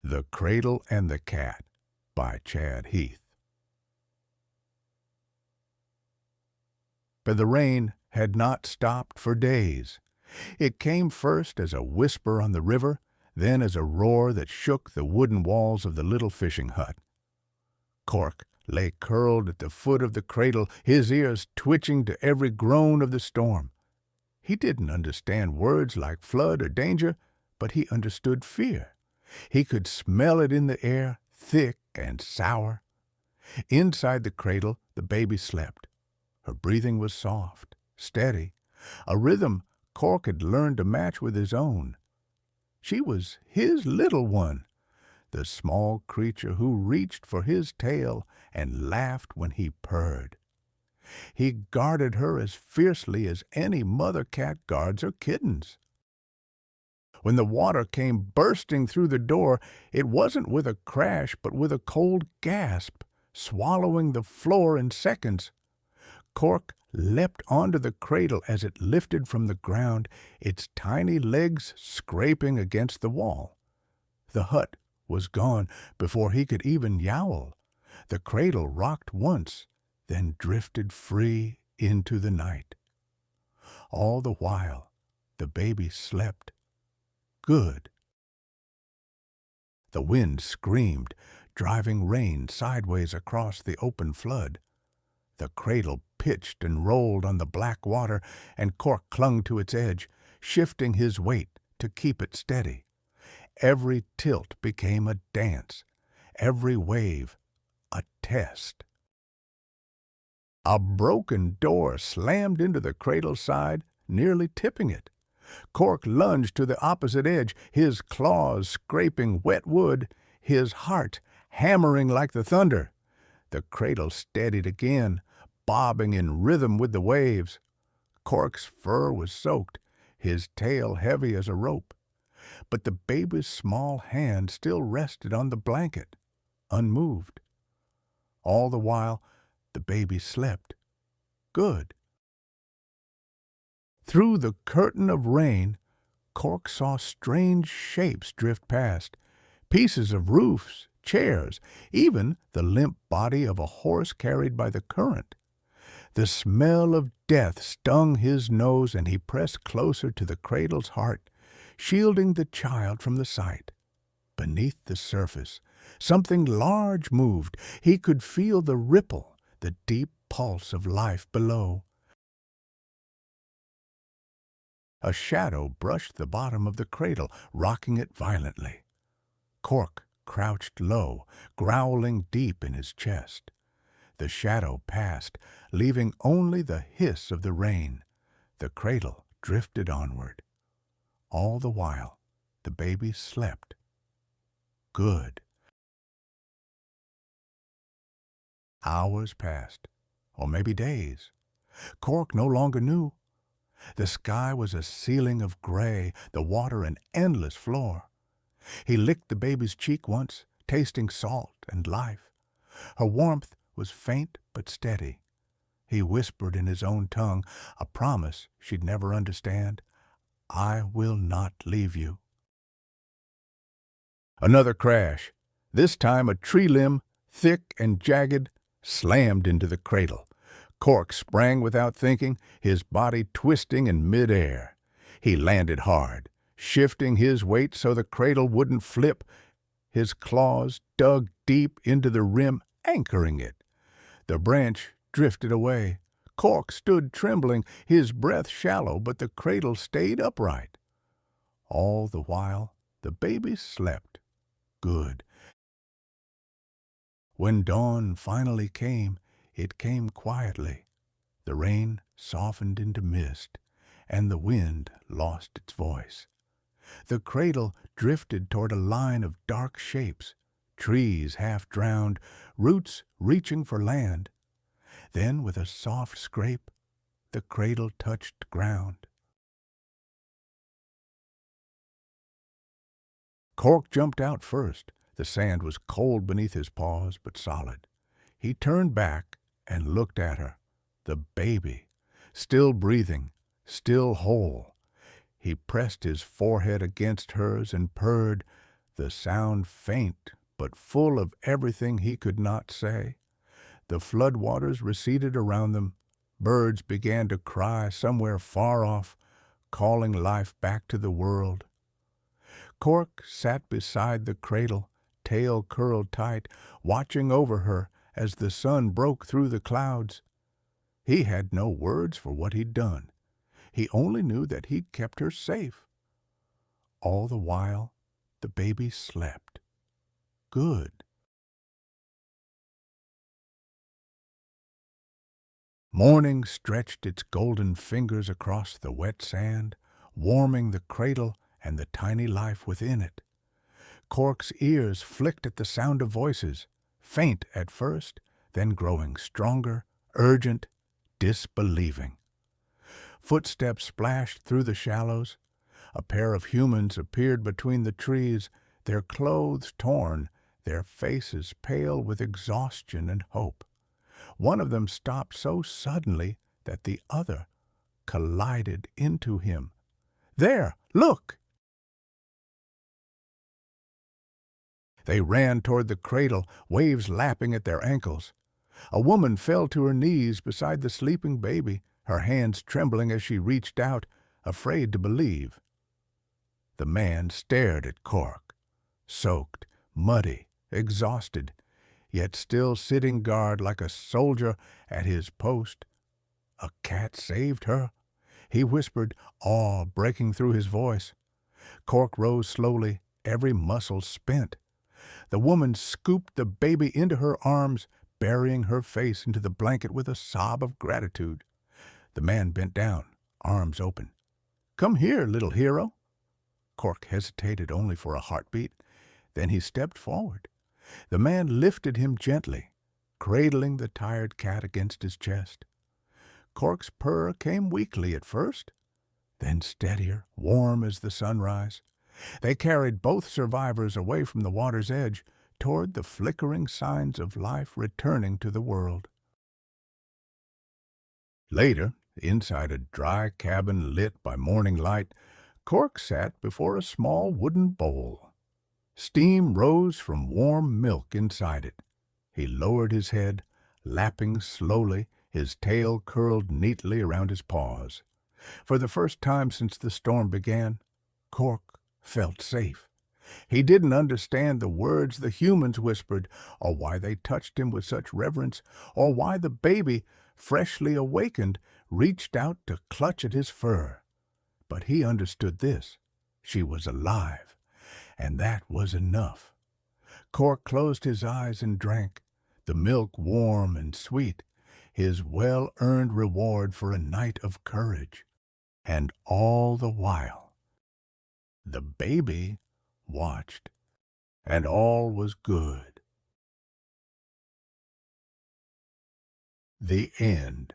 The Cradle and the Cat by Chad Heath. But the rain had not stopped for days. It came first as a whisper on the river, then as a roar that shook the wooden walls of the little fishing hut. Cork lay curled at the foot of the cradle, his ears twitching to every groan of the storm. He didn't understand words like flood or danger, but he understood fear. He could smell it in the air, thick and sour. Inside the cradle, the baby slept. Her breathing was soft, steady, a rhythm Cork had learned to match with his own. She was his little one, the small creature who reached for his tail and laughed when he purred. He guarded her as fiercely as any mother cat guards her kittens. When the water came bursting through the door, it wasn't with a crash but with a cold gasp, swallowing the floor in seconds. Cork leapt onto the cradle as it lifted from the ground, its tiny legs scraping against the wall. The hut was gone before he could even yowl. The cradle rocked once, then drifted free into the night. All the while, the baby slept. Good. The wind screamed, driving rain sideways across the open flood. The cradle pitched and rolled on the black water, and Cork clung to its edge, shifting his weight to keep it steady. Every tilt became a dance, every wave a test. A broken door slammed into the cradle's side, nearly tipping it. Cork lunged to the opposite edge, his claws scraping wet wood, his heart hammering like the thunder. The cradle steadied again, bobbing in rhythm with the waves. Cork's fur was soaked, his tail heavy as a rope. But the baby's small hand still rested on the blanket, unmoved. All the while, the baby slept. Good. Through the curtain of rain, Cork saw strange shapes drift past, pieces of roofs, chairs, even the limp body of a horse carried by the current. The smell of death stung his nose, and he pressed closer to the cradle's heart, shielding the child from the sight. Beneath the surface, something large moved. He could feel the ripple, the deep pulse of life below. A shadow brushed the bottom of the cradle, rocking it violently. Cork crouched low, growling deep in his chest. The shadow passed, leaving only the hiss of the rain. The cradle drifted onward. All the while, the baby slept. Good. Hours passed, or maybe days. Cork no longer knew. The sky was a ceiling of gray, the water an endless floor. He licked the baby's cheek once, tasting salt and life. Her warmth was faint but steady. He whispered in his own tongue, a promise she'd never understand, "I will not leave you." Another crash. This time a tree limb, thick and jagged, slammed into the cradle. Cork sprang without thinking, his body twisting in mid-air. He landed hard, shifting his weight so the cradle wouldn't flip. His claws dug deep into the rim, anchoring it. The branch drifted away. Cork stood trembling, his breath shallow, but the cradle stayed upright. All the while, the baby slept. Good. When dawn finally came, it came quietly. The rain softened into mist, and the wind lost its voice. The cradle drifted toward a line of dark shapes, trees half drowned, roots reaching for land. Then, with a soft scrape, the cradle touched ground. Cork jumped out first. The sand was cold beneath his paws, but solid. He turned back and looked at her, the baby, still breathing, still whole. He pressed his forehead against hers and purred, the sound faint but full of everything he could not say. The floodwaters receded around them. Birds began to cry somewhere far off, calling life back to the world. Cork sat beside the cradle, tail curled tight, watching over her as the sun broke through the clouds. He had no words for what he'd done. He only knew that he'd kept her safe. All the while, the baby slept. Good. Morning stretched its golden fingers across the wet sand, warming the cradle and the tiny life within it. Cork's ears flicked at the sound of voices, faint at first, then growing stronger, urgent, disbelieving. Footsteps splashed through the shallows. A pair of humans appeared between the trees, their clothes torn, their faces pale with exhaustion and hope. One of them stopped so suddenly that the other collided into him. "There, look!" They ran toward the cradle, waves lapping at their ankles. A woman fell to her knees beside the sleeping baby, her hands trembling as she reached out, afraid to believe. The man stared at Cork, soaked, muddy, exhausted, yet still sitting guard like a soldier at his post. "A cat saved her," he whispered, awe breaking through his voice. Cork rose slowly, every muscle spent. The woman scooped the baby into her arms, burying her face into the blanket with a sob of gratitude. The man bent down, arms open. "Come here, little hero." Cork hesitated only for a heartbeat. Then he stepped forward. The man lifted him gently, cradling the tired cat against his chest. Cork's purr came weakly at first, then steadier, warm as the sunrise. They carried both survivors away from the water's edge, toward the flickering signs of life returning to the world. Later, inside a dry cabin lit by morning light, Cork sat before a small wooden bowl. Steam rose from warm milk inside it. He lowered his head, lapping slowly, his tail curled neatly around his paws. For the first time since the storm began, Cork felt safe. He didn't understand the words the humans whispered, or why they touched him with such reverence, or why the baby, freshly awakened, reached out to clutch at his fur. But he understood this. She was alive, and that was enough. Cork closed his eyes and drank, the milk warm and sweet, his well-earned reward for a night of courage. And all the while, the baby watched, and all was good. The end.